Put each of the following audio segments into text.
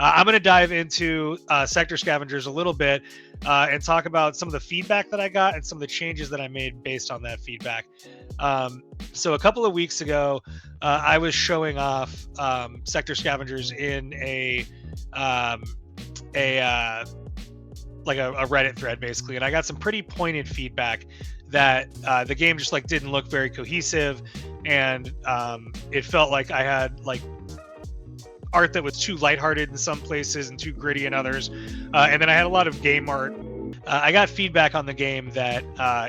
I'm going to dive into Sector Scavengers a little bit and talk about some of the feedback that I got and some of the changes that I made based on that feedback. So a couple of weeks ago, I was showing off Sector Scavengers in a Reddit thread, basically, and I got some pretty pointed feedback that the game just like didn't look very cohesive, and it felt like I had like art that was too lighthearted in some places and too gritty in others, and then I had a lot of game art. I got feedback on the game that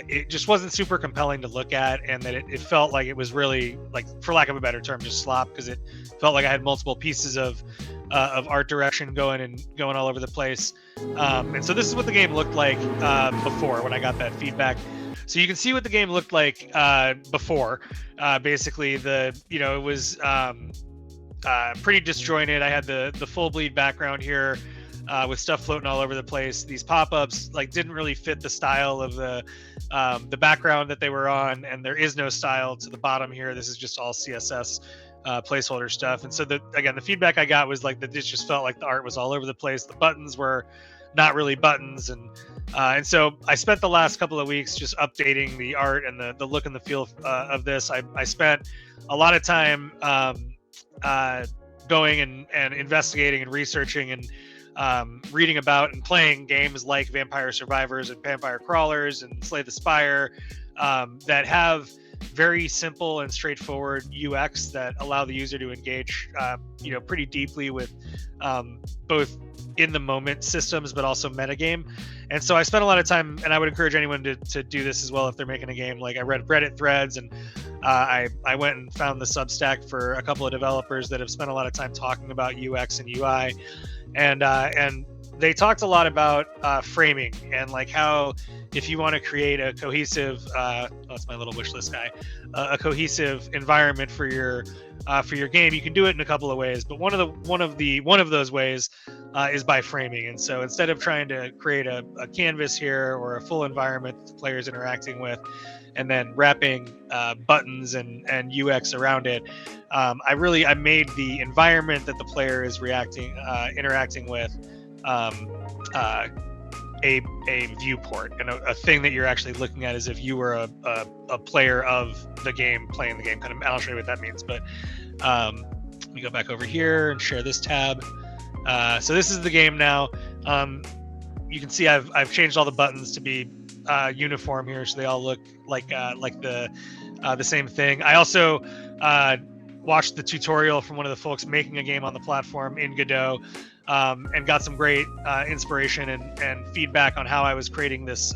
it just wasn't super compelling to look at, and that it felt like it was really, like, for lack of a better term, just slop, because it felt like I had multiple pieces of art direction going all over the place. And so this is what the game looked like before, when I got that feedback. So you can see what the game looked like before. Basically, it was pretty disjointed. I had the full bleed background here with stuff floating all over the place. These pop-ups like didn't really fit the style of the background that they were on, and there is no style to the bottom here. This is just all CSS placeholder stuff. And so the feedback I got was like that this just felt like the art was all over the place. The buttons were not really buttons, and so I spent the last couple of weeks just updating the art and the look and the feel of this. I spent a lot of time going and investigating and researching and reading about and playing games like Vampire Survivors and Vampire Crawlers and Slay the Spire that have very simple and straightforward UX that allow the user to engage pretty deeply with both in the moment systems but also metagame. And so I spent a lot of time, and I would encourage anyone to do this as well if they're making a game. Like, I read Reddit threads, and I went and found the Substack for a couple of developers that have spent a lot of time talking about UX and UI, and they talked a lot about framing and like how if you want to create a cohesive that's my little wish list guy, a cohesive environment for your game, you can do it in a couple of ways, but one of those ways is by framing. And so instead of trying to create a canvas here or a full environment that the player's interacting with and then wrapping buttons and UX around it, I made the environment that the player is interacting with a viewport, and a thing that you're actually looking at as if you were a player of the game playing the game. I'll show you what that means, but let me go back over here and share this tab. So this is the game now. You can see I've changed all the buttons to be uniform here, so they all look like the same thing. I also watched the tutorial from one of the folks making a game on the platform in Godot, and got some great inspiration and feedback on how I was creating this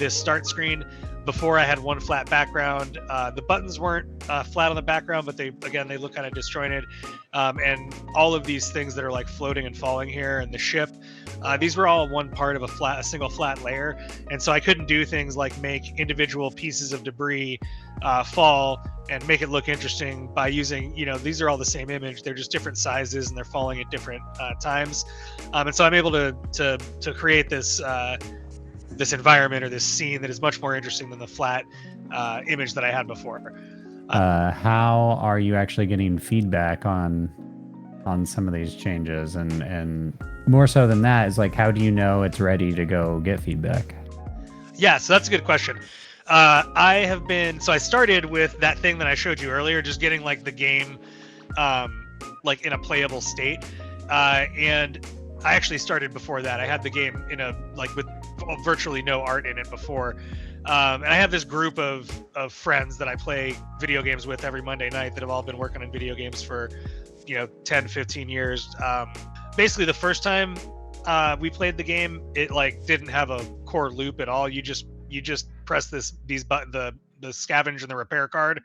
start screen. Before, I had one flat background. The buttons weren't flat on the background, but they look kind of disjointed. And all of these things that are like floating and falling here, and the ship, these were all one part of a single flat layer. And so I couldn't do things like make individual pieces of debris fall and make it look interesting by using, these are all the same image. They're just different sizes and they're falling at different times. And so I'm able to create this environment or this scene that is much more interesting than the flat image that I had before. How are you actually getting feedback on some of these changes? And more so than that is like, how do you know it's ready to go get feedback? Yeah, so that's a good question. I started with that thing that I showed you earlier, just getting like the game like in a playable state. And I actually started before that. I had the game with virtually no art in it before. And I have this group of friends that I play video games with every Monday night that have all been working on video games for 10, 15 years. Basically, the first time we played the game, it like didn't have a core loop at all. You just press the scavenge and the repair card,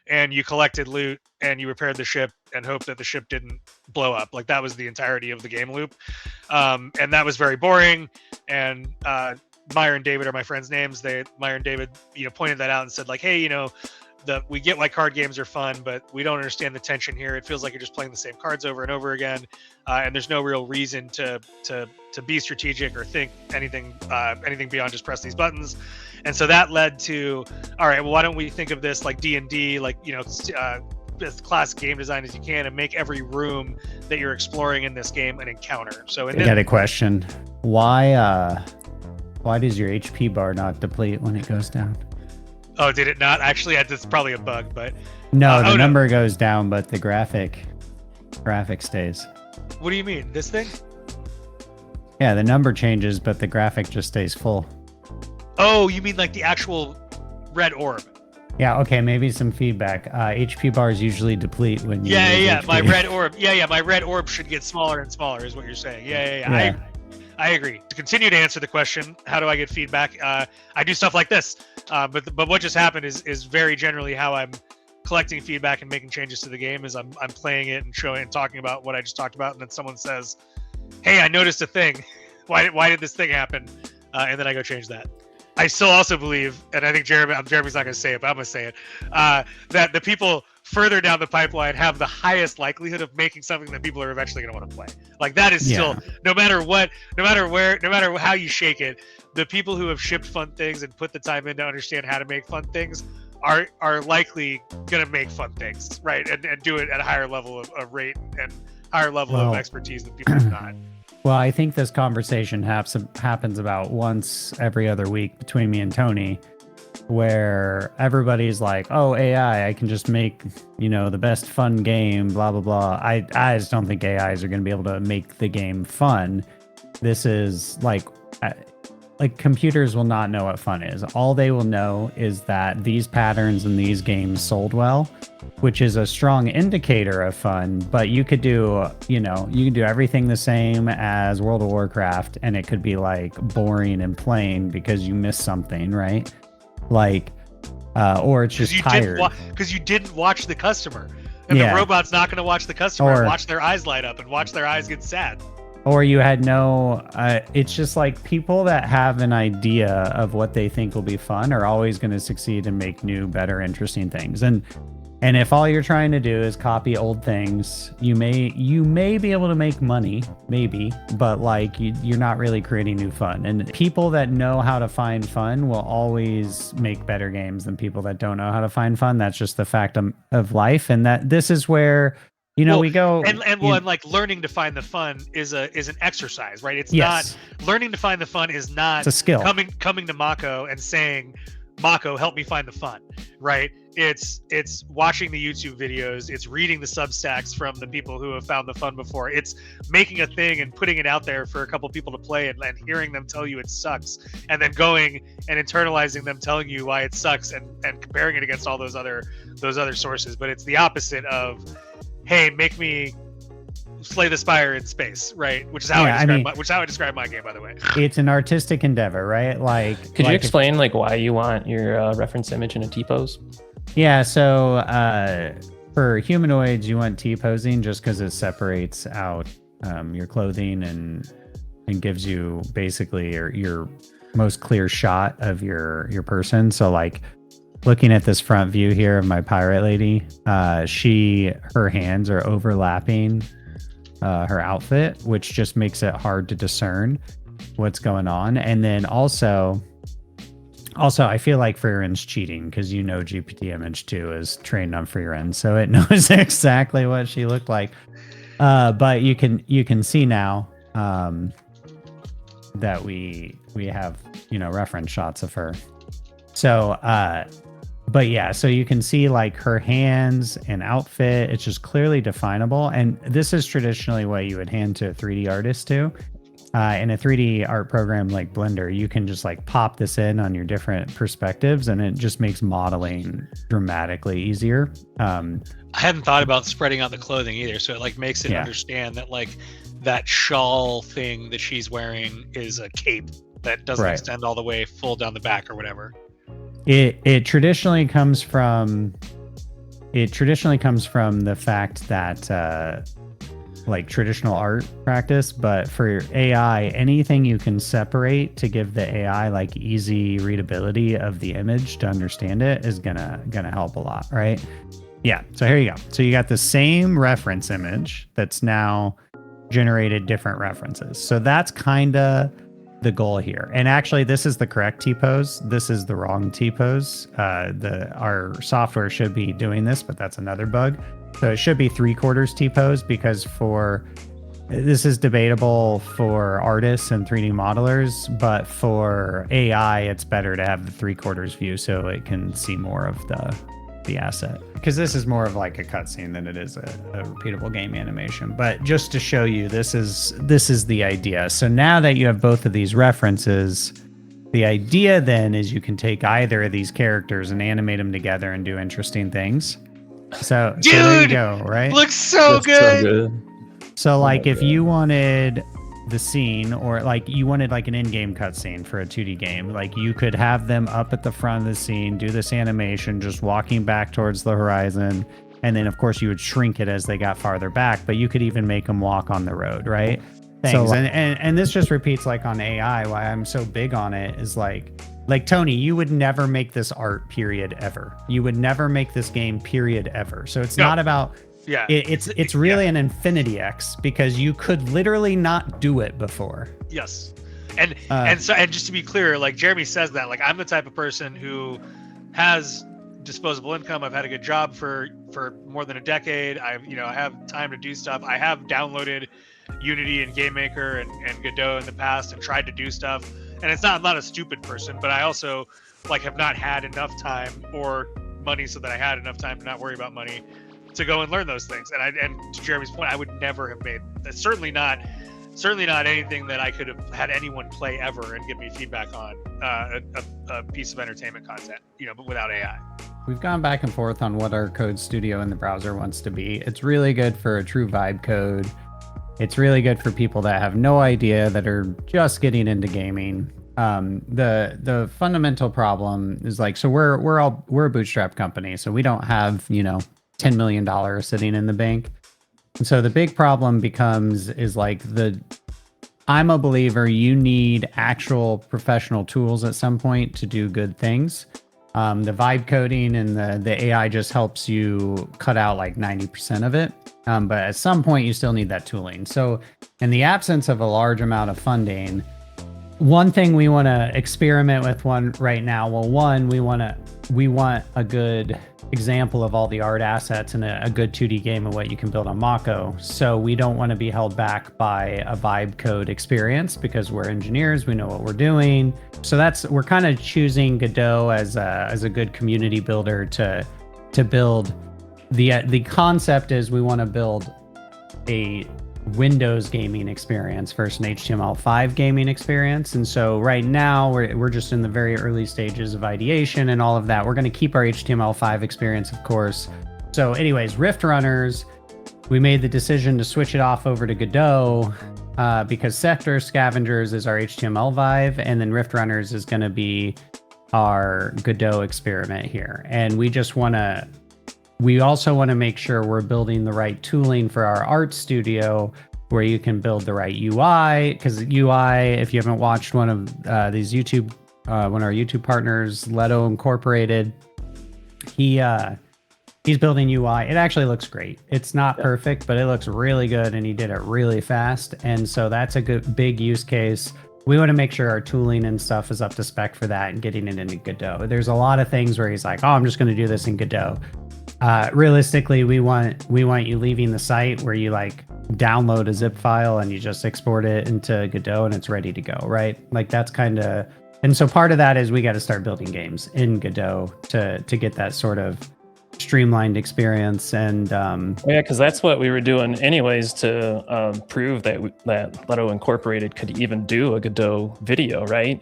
and you collected loot and you repaired the ship and hoped that the ship didn't blow up. Like, that was the entirety of the game loop. And that was very boring. And Meyer and David are my friends' names. Meyer and David, pointed that out and said like, hey, we get why card games are fun, but we don't understand the tension here. It feels like you're just playing the same cards over and over again. And there's no real reason to be strategic or think anything beyond just press these buttons. And so that led to, all right, well, why don't we think of this like D&D, like, classic game design as you can and make every room that you're exploring in this game an encounter. So I got a question. Why does your HP bar not deplete when it goes down? Oh, did it not? Actually, that's probably a bug, but no, the number goes down, but the graphic stays. What do you mean? This thing? Yeah, the number changes, but the graphic just stays full. Oh, you mean like the actual red orb? Yeah, okay, maybe some feedback. HP bars usually deplete when you Yeah, HP. my red orb. Yeah, my red orb should get smaller and smaller is what you're saying. Yeah. I agree. To continue to answer the question, how do I get feedback? I do stuff like this. But what just happened is very generally how I'm collecting feedback and making changes to the game is I'm playing it and showing and talking about what I just talked about, and then someone says, "Hey, I noticed a thing. Why did this thing happen?" And then I go change that. I still also believe, and I think Jeremy's not going to say it, but I'm going to say it, that the people further down the pipeline have the highest likelihood of making something that people are eventually going to want to play. Like that is still, no matter what, no matter where, no matter how you shake it, the people who have shipped fun things and put the time in to understand how to make fun things are likely going to make fun things, right? And do it at a higher level of rate and higher level of expertise than people who not. Well, I think this conversation happens about once every other week between me and Tony, where everybody's like, "Oh, AI, I can just make, the best fun game, blah, blah, blah." I just don't think AIs are going to be able to make the game fun. This is like computers will not know what fun is. All they will know is that these patterns in these games sold well, which is a strong indicator of fun. But you could do, you can do everything the same as World of Warcraft, and it could be like boring and plain because you missed something, right? Like, or it's just tired. Because you didn't watch the customer. And the robot's not going to watch the customer and watch their eyes light up and watch their eyes get sad. Or you had it's just like people that have an idea of what they think will be fun are always going to succeed and make new, better, interesting things. And if all you're trying to do is copy old things, you may be able to make money, maybe, but like you're not really creating new fun. And people that know how to find fun will always make better games than people that don't know how to find fun. That's just the fact of life. And that this is where we go and like learning to find the fun is an exercise, right? It's not learning to find the fun is not it's a skill. Coming to Makko and saying, "Makko, help me find the fun," right? It's watching the YouTube videos, it's reading the Substacks from the people who have found the fun before. It's making a thing and putting it out there for a couple people to play and hearing them tell you it sucks, and then going and internalizing them telling you why it sucks and comparing it against all those other sources. But it's the opposite of, "Hey, make me slay the spire in space," right? Which is how I describe my game, by the way. It's an artistic endeavor, right? Could you explain why you want your reference image in a T-pose? Yeah, so for humanoids, you want T-posing just because it separates out your clothing and gives you basically your most clear shot of your person. So like looking at this front view here of my pirate lady, her hands are overlapping her outfit, which just makes it hard to discern what's going on. And then also I feel like FreeRAND's cheating because GPT Image 2 is trained on FreeRAND, so it knows exactly what she looked like. But you can see now that we have reference shots of her. So but yeah, so you can see like her hands and outfit. It's just clearly definable. And this is traditionally what you would hand to a 3D artist too. In a 3D art program like Blender, you can just like pop this in on your different perspectives, and it just makes modeling dramatically easier. I hadn't thought about spreading out the clothing either, so it like makes it understand that like that shawl thing that she's wearing is a cape that doesn't extend all the way full down the back or whatever. It traditionally comes from the fact that like traditional art practice, but for AI, anything you can separate to give the AI like easy readability of the image to understand it is gonna help a lot, right? Yeah, so here you go. So you got the same reference image that's now generated different references. So that's kind of the goal here. And actually, this is the correct T-pose. This is the wrong T-pose. Our software should be doing this, but that's another bug. So it should be 3/4 T-pose, because this is debatable for artists and 3D modelers, but for AI, it's better to have the 3/4 view so it can see more of the asset. Because this is more of like a cutscene than it is a repeatable game animation. But just to show you, this is the idea. So now that you have both of these references, the idea then is you can take either of these characters and animate them together and do interesting things. So there you go, right? Looks so good. So like if you wanted the scene, or like you wanted like an in-game cutscene for a 2D game, like you could have them up at the front of the scene, do this animation, just walking back towards the horizon. And then of course you would shrink it as they got farther back, but you could even make them walk on the road, right? Things. So, and this just repeats like on AI, why I'm so big on it is like Tony, you would never make this art period ever. You would never make this game period ever. So it's not about, it's really an Infinity X, because you could literally not do it before. Yes. And just to be clear, like Jeremy says that, like I'm the type of person who has disposable income. I've had a good job for more than a decade. I have time to do stuff. I have downloaded Unity and GameMaker and Godot in the past and tried to do stuff. And I'm not a stupid person, but I also like have not had enough time or money so that I had enough time to not worry about money to go and learn those things. And to Jeremy's point, I would never have made that. Certainly not anything that I could have had anyone play ever and give me feedback on a piece of entertainment content, but without AI. We've gone back and forth on what our code studio in the browser wants to be. It's really good for a true vibe code. It's really good for people that have no idea, that are just getting into gaming. The fundamental problem is like, so we're a bootstrap company, so we don't have $10 million sitting in the bank. And so the big problem is like I'm a believer you need actual professional tools at some point to do good things. The vibe coding and the AI just helps you cut out like 90% of it. But at some point you still need that tooling. So in the absence of a large amount of funding, one thing we want to experiment with right now, we want a good example of all the art assets and a good 2D game of what you can build on Makko. So we don't want to be held back by a vibe code experience, because we're engineers, we know what we're doing. So we're kind of choosing Godot as a good community builder to build. The concept is we want to build a Windows gaming experience versus an HTML5 gaming experience. And so right now we're just in the very early stages of ideation and all of that. We're going to keep our HTML5 experience, of course. So anyways, Rift Runners, we made the decision to switch it off over to Godot because Sector Scavengers is our HTML vibe, and then Rift Runners is going to be our Godot experiment here. And we also want to make sure we're building the right tooling for our art studio where you can build the right UI, because UI, if you haven't watched one of one of our YouTube partners, Leto Incorporated, he's building UI. It actually looks great. It's not perfect, but it looks really good, and he did it really fast. And so that's a good big use case. We want to make sure our tooling and stuff is up to spec for that and getting it into Godot. There's a lot of things where he's like, oh, I'm just going to do this in Godot. Realistically, we want you leaving the site where you like download a zip file and you just export it into Godot and it's ready to go, right? Like that's kind of, and so part of that is we got to start building games in Godot to get that sort of streamlined experience. And because that's what we were doing anyways to prove that Leto Incorporated could even do a Godot video, right?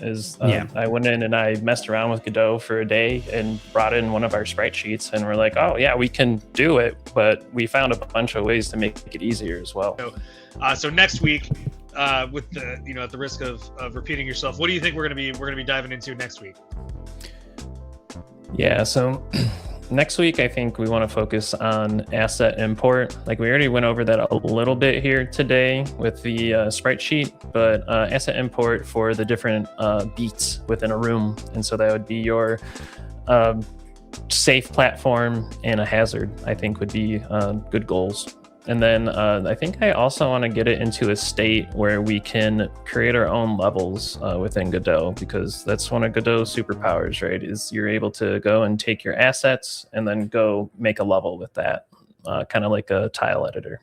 I went in and I messed around with Godot for a day and brought in one of our sprite sheets, and we're like, oh yeah, we can do it, but we found a bunch of ways to make it easier as well. So next week, with the at the risk of repeating yourself, what do you think we're gonna be diving into next week? Yeah, so next week, I think we want to focus on asset import. Like we already went over that a little bit here today with the sprite sheet, but asset import for the different beats within a room. And so that would be your safe platform and a hazard, I think would be good goals. And then I think I also want to get it into a state where we can create our own levels within Godot, because that's one of Godot's superpowers, right? Is you're able to go and take your assets and then go make a level with that, kind of like a tile editor.